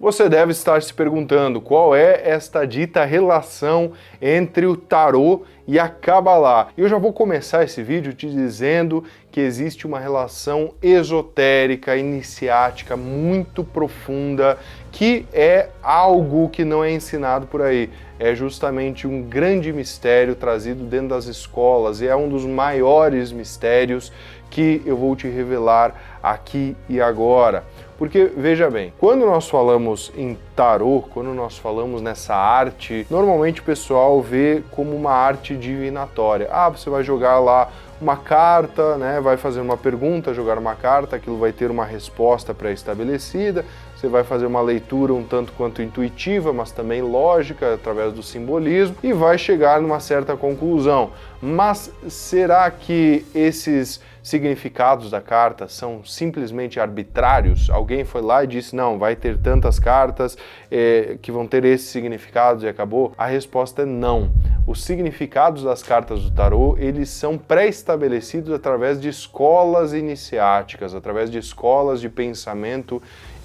Você deve estar se perguntando qual é esta dita relação entre o tarô e a Kabbalah. E eu já vou começar esse vídeo te dizendo que existe uma relação esotérica, iniciática, muito profunda, que é algo que não é ensinado por aí. É justamente um grande mistério trazido dentro das escolas e é um dos maiores mistérios que eu vou te revelar aqui e agora. Porque, veja bem, quando nós falamos em tarô, quando nós falamos nessa arte, normalmente o pessoal vê como uma arte divinatória. Ah, você vai jogar lá uma carta, né? Vai fazer uma pergunta, jogar uma carta, aquilo vai ter uma resposta pré-estabelecida, você vai fazer uma leitura um tanto quanto intuitiva, mas também lógica, através do simbolismo, e vai chegar numa certa conclusão. Mas será que esses significados da carta são simplesmente arbitrários? Alguém foi lá e disse, não, vai ter tantas cartas que vão ter esses significados e acabou? A resposta é não. Os significados das cartas do tarô, eles são pré-estabelecidos através de escolas iniciáticas, através de escolas de pensamento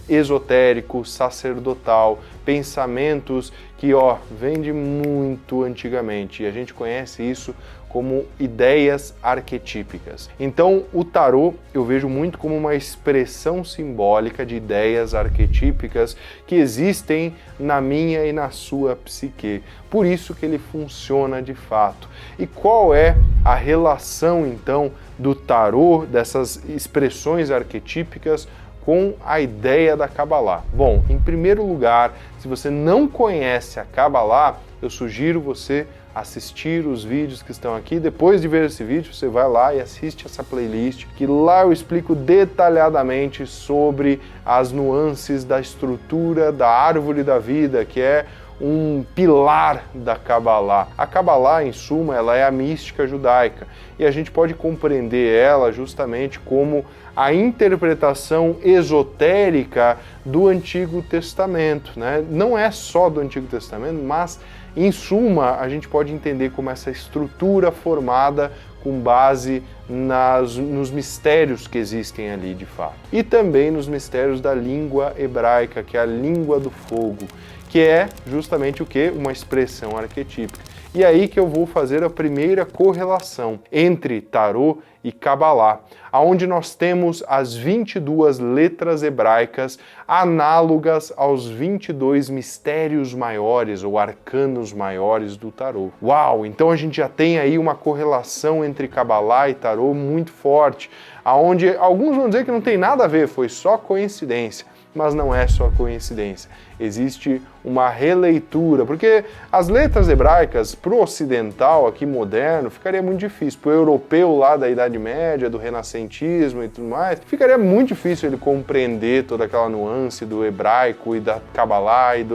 esotérico, sacerdotal, pensamentos que, vem de muito antigamente, e a gente conhece isso como ideias arquetípicas. Então, o tarô eu vejo muito como uma expressão simbólica de ideias arquetípicas que existem na minha e na sua psique. Por isso que ele funciona de fato. E qual é a relação, então, do tarô, dessas expressões arquetípicas, com a ideia da Kabbalah? Bom, em primeiro lugar, se você não conhece a Kabbalah, eu sugiro você assistir os vídeos que estão aqui. Depois de ver esse vídeo, você vai lá e assiste essa playlist, que lá eu explico detalhadamente sobre as nuances da estrutura da árvore da vida, que é um pilar da Kabbalah. A Kabbalah, em suma, ela é a mística judaica e a gente pode compreender ela justamente como a interpretação esotérica do Antigo Testamento, né? Não é só do Antigo Testamento, mas, em suma, a gente pode entender como essa estrutura formada com base nos mistérios que existem ali de fato. E também nos mistérios da língua hebraica, que é a língua do fogo, que é justamente o que? Uma expressão arquetípica. E aí que eu vou fazer a primeira correlação entre tarô e Kabbalah, onde nós temos as 22 letras hebraicas análogas aos 22 mistérios maiores ou arcanos maiores do tarô. Uau! Então a gente já tem aí uma correlação entre Kabbalah e tarô muito forte, aonde alguns vão dizer que não tem nada a ver, foi só coincidência. Mas não é só coincidência, existe uma releitura, porque as letras hebraicas para o ocidental aqui moderno ficaria muito difícil, para o europeu lá da Idade Média, do renascentismo e tudo mais, ficaria muito difícil ele compreender toda aquela nuance do hebraico e da Kabbalah e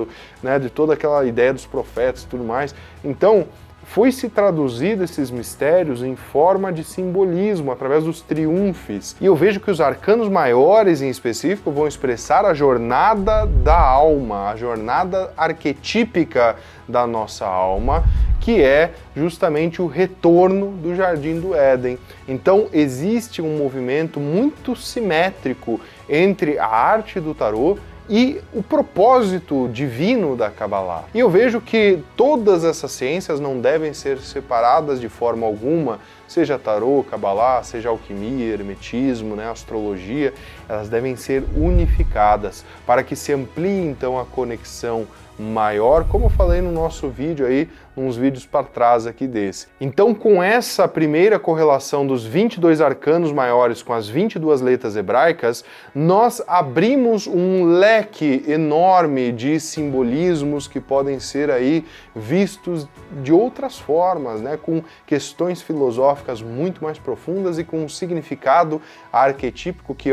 de toda aquela ideia dos profetas e tudo mais. Então, foi-se traduzido esses mistérios em forma de simbolismo, através dos triunfes. E eu vejo que os arcanos maiores, em específico, vão expressar a jornada da alma, a jornada arquetípica da nossa alma, que é justamente o retorno do Jardim do Éden. Então, existe um movimento muito simétrico entre a arte do tarô e o propósito divino da Kabbalah. E eu vejo que todas essas ciências não devem ser separadas de forma alguma, seja tarô, Kabbalah, seja alquimia, hermetismo, astrologia, elas devem ser unificadas para que se amplie então a conexão maior, como eu falei no nosso vídeo aí, uns vídeos para trás aqui desse. Então, com essa primeira correlação dos 22 arcanos maiores com as 22 letras hebraicas, nós abrimos um leque enorme de simbolismos que podem ser aí vistos de outras formas, com questões filosóficas muito mais profundas e com um significado arquetípico que,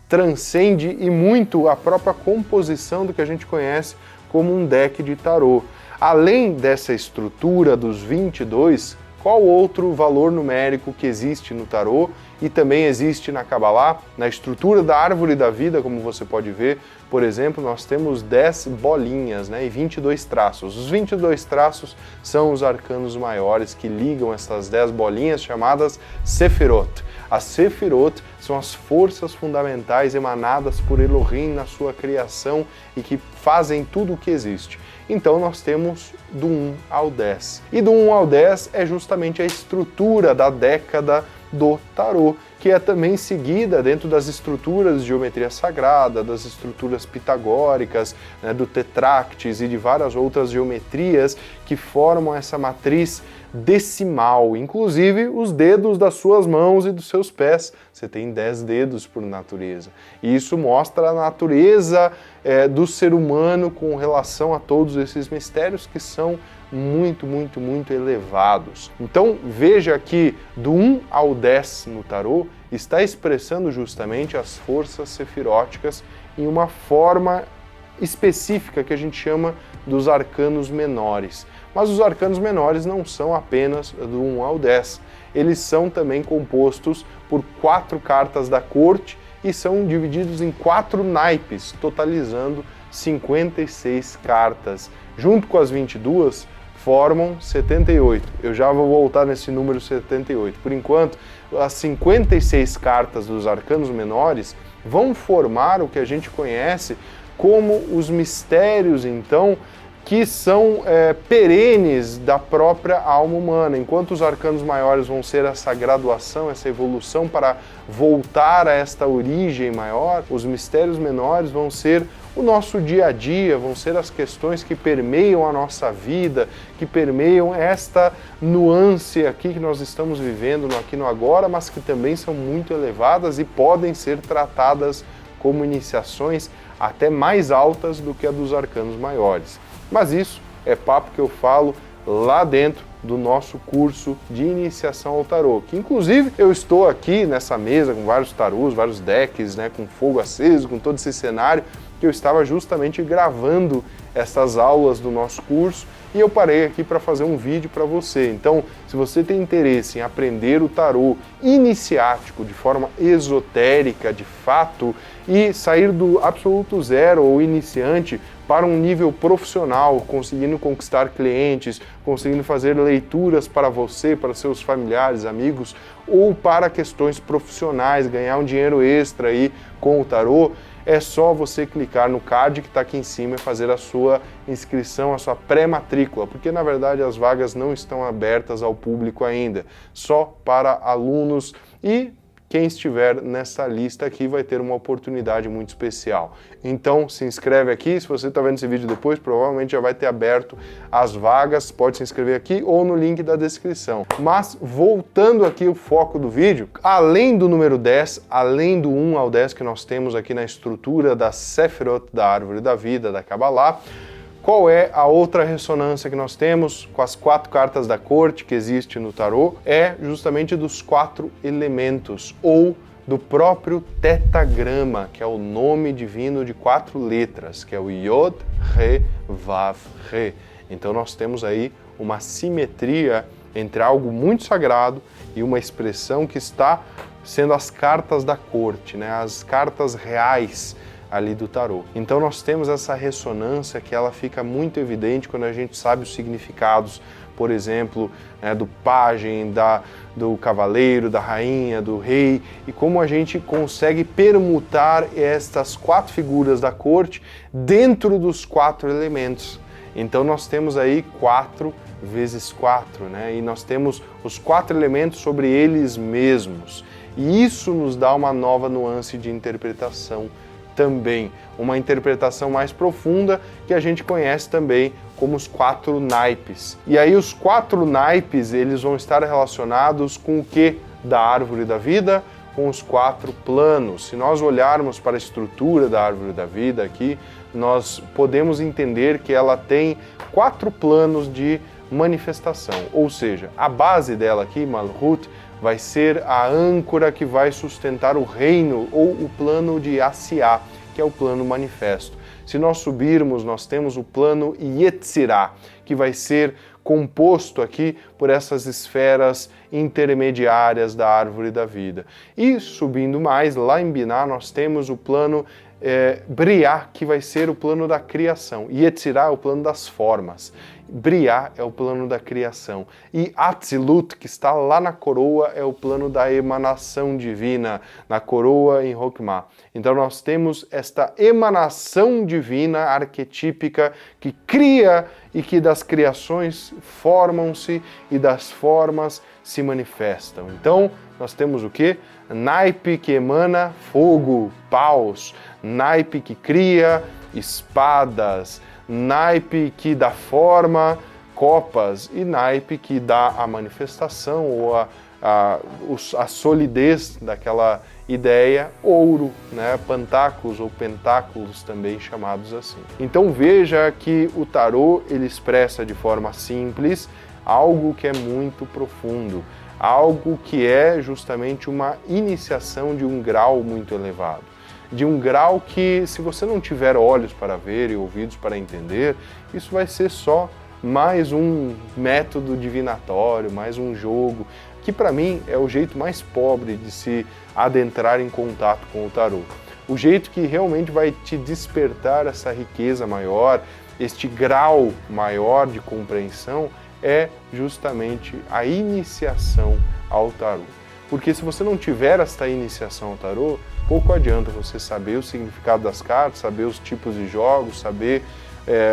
transcende e muito a própria composição do que a gente conhece como um deck de tarô. Além dessa estrutura dos 22, qual outro valor numérico que existe no tarô e também existe na Kabbalah, na estrutura da árvore da vida, como você pode ver, por exemplo, nós temos 10 bolinhas, né, e 22 traços. Os 22 traços são os arcanos maiores que ligam essas 10 bolinhas chamadas Sefirot. As Sefirot são as forças fundamentais emanadas por Elohim na sua criação e que fazem tudo o que existe. Então nós temos do 1 ao 10. E do 1 ao 10 é justamente a estrutura da década do tarô, que é também seguida dentro das estruturas de geometria sagrada, das estruturas pitagóricas, né, do Tetractis e de várias outras geometrias que formam essa matriz decimal, inclusive os dedos das suas mãos e dos seus pés. Você tem 10 dedos por natureza. E isso mostra a natureza do ser humano com relação a todos esses mistérios que são muito, muito, muito elevados. Então veja que do 1 ao 10 no tarô está expressando justamente as forças sefiróticas em uma forma específica que a gente chama dos arcanos menores. Mas os arcanos menores não são apenas do 1 ao 10. Eles são também compostos por 4 cartas da corte e são divididos em 4 naipes, totalizando 56 cartas. Junto com as 22, formam 78. Eu já vou voltar nesse número 78. Por enquanto, as 56 cartas dos arcanos menores vão formar o que a gente conhece como os mistérios, então, que são perenes da própria alma humana, enquanto os arcanos maiores vão ser essa graduação, essa evolução para voltar a esta origem maior, os mistérios menores vão ser o nosso dia a dia, vão ser as questões que permeiam a nossa vida, que permeiam esta nuance aqui que nós estamos vivendo no aqui e no agora, mas que também são muito elevadas e podem ser tratadas como iniciações até mais altas do que a dos arcanos maiores. Mas isso é papo que eu falo lá dentro do nosso curso de iniciação ao tarô, que inclusive eu estou aqui nessa mesa com vários tarôs, vários decks, né, com fogo aceso, com todo esse cenário, que eu estava justamente gravando essas aulas do nosso curso e eu parei aqui para fazer um vídeo para você. Então, se você tem interesse em aprender o tarô iniciático de forma esotérica, de fato, e sair do absoluto zero ou iniciante para um nível profissional, conseguindo conquistar clientes, conseguindo fazer leituras para você, para seus familiares, amigos, ou para questões profissionais, ganhar um dinheiro extra aí com o tarô, é só você clicar no card que está aqui em cima e fazer a sua inscrição, a sua pré-matrícula, porque na verdade as vagas não estão abertas ao público ainda, só para alunos, e quem estiver nessa lista aqui vai ter uma oportunidade muito especial. Então se inscreve aqui, se você está vendo esse vídeo depois, provavelmente já vai ter aberto as vagas, pode se inscrever aqui ou no link da descrição. Mas voltando aqui o foco do vídeo, além do número 10, além do 1 ao 10 que nós temos aqui na estrutura da Sefirot, da Árvore da Vida, da Kabbalah, qual é a outra ressonância que nós temos com as 4 cartas da corte que existe no tarô? É justamente dos 4 elementos, ou do próprio tetagrama, que é o nome divino de 4 letras, que é o Yod, Re, Vav, Re. Então nós temos aí uma simetria entre algo muito sagrado e uma expressão que está sendo as cartas da corte, né? As cartas reais ali do tarô. Então nós temos essa ressonância que ela fica muito evidente quando a gente sabe os significados, por exemplo, né, do pajem, do cavaleiro, da rainha, do rei, e como a gente consegue permutar estas 4 figuras da corte dentro dos 4 elementos. Então nós temos aí 4 vezes 4, né? E nós temos os 4 elementos sobre eles mesmos. E isso nos dá uma nova nuance de interpretação também, uma interpretação mais profunda que a gente conhece também como os 4 naipes. E aí os 4 naipes, eles vão estar relacionados com o que da árvore da vida? Com os 4 planos. Se nós olharmos para a estrutura da árvore da vida aqui, nós podemos entender que ela tem 4 planos de manifestação, ou seja, a base dela aqui, Malhut, vai ser a âncora que vai sustentar o reino, ou o plano de Asiá, que é o plano manifesto. Se nós subirmos, nós temos o plano Yetzirah, que vai ser composto aqui por essas esferas intermediárias da árvore da vida. E subindo mais, lá em Biná, nós temos o plano Briá, que vai ser o plano da criação, Yetzirah é o plano das formas, Briá é o plano da criação, e Atzilut, que está lá na coroa, é o plano da emanação divina, na coroa em Hokmah. Então nós temos esta emanação divina arquetípica que cria e que das criações formam-se e das formas se manifestam. Então nós temos o quê? Naipe que emana fogo, paus, naipe que cria espadas, naipe que dá forma, copas, e naipe que dá a manifestação ou a solidez daquela ideia, ouro, né? Pantáculos ou pentáculos também chamados assim. Então veja que o tarô ele expressa de forma simples algo que é muito profundo, algo que é justamente uma iniciação de um grau muito elevado, de um grau que, se você não tiver olhos para ver e ouvidos para entender, isso vai ser só mais um método divinatório, mais um jogo, que para mim é o jeito mais pobre de se adentrar em contato com o tarô. O jeito que realmente vai te despertar essa riqueza maior, este grau maior de compreensão, é justamente a iniciação ao tarô. Porque se você não tiver esta iniciação ao tarô, pouco adianta você saber o significado das cartas, saber os tipos de jogos, saber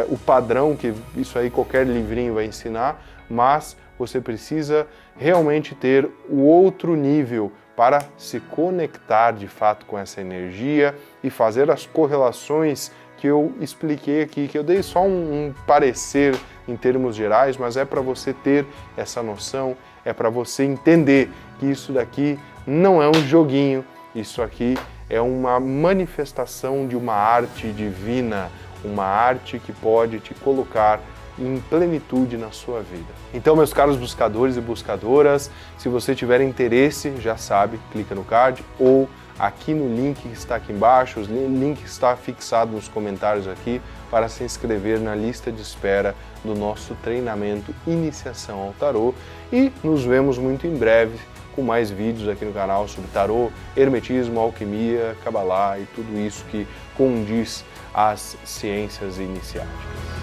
o padrão, que isso aí qualquer livrinho vai ensinar, mas você precisa realmente ter o outro nível para se conectar de fato com essa energia e fazer as correlações que eu expliquei aqui, que eu dei só um parecer em termos gerais, mas é para você ter essa noção, é para você entender que isso daqui não é um joguinho, isso aqui é uma manifestação de uma arte divina, uma arte que pode te colocar em plenitude na sua vida. Então, meus caros buscadores e buscadoras, se você tiver interesse, já sabe, clica no card ou aqui no link que está aqui embaixo, o link está fixado nos comentários aqui para se inscrever na lista de espera do nosso treinamento Iniciação ao Tarô, e nos vemos muito em breve com mais vídeos aqui no canal sobre tarô, hermetismo, alquimia, cabalá e tudo isso que condiz às ciências iniciáticas.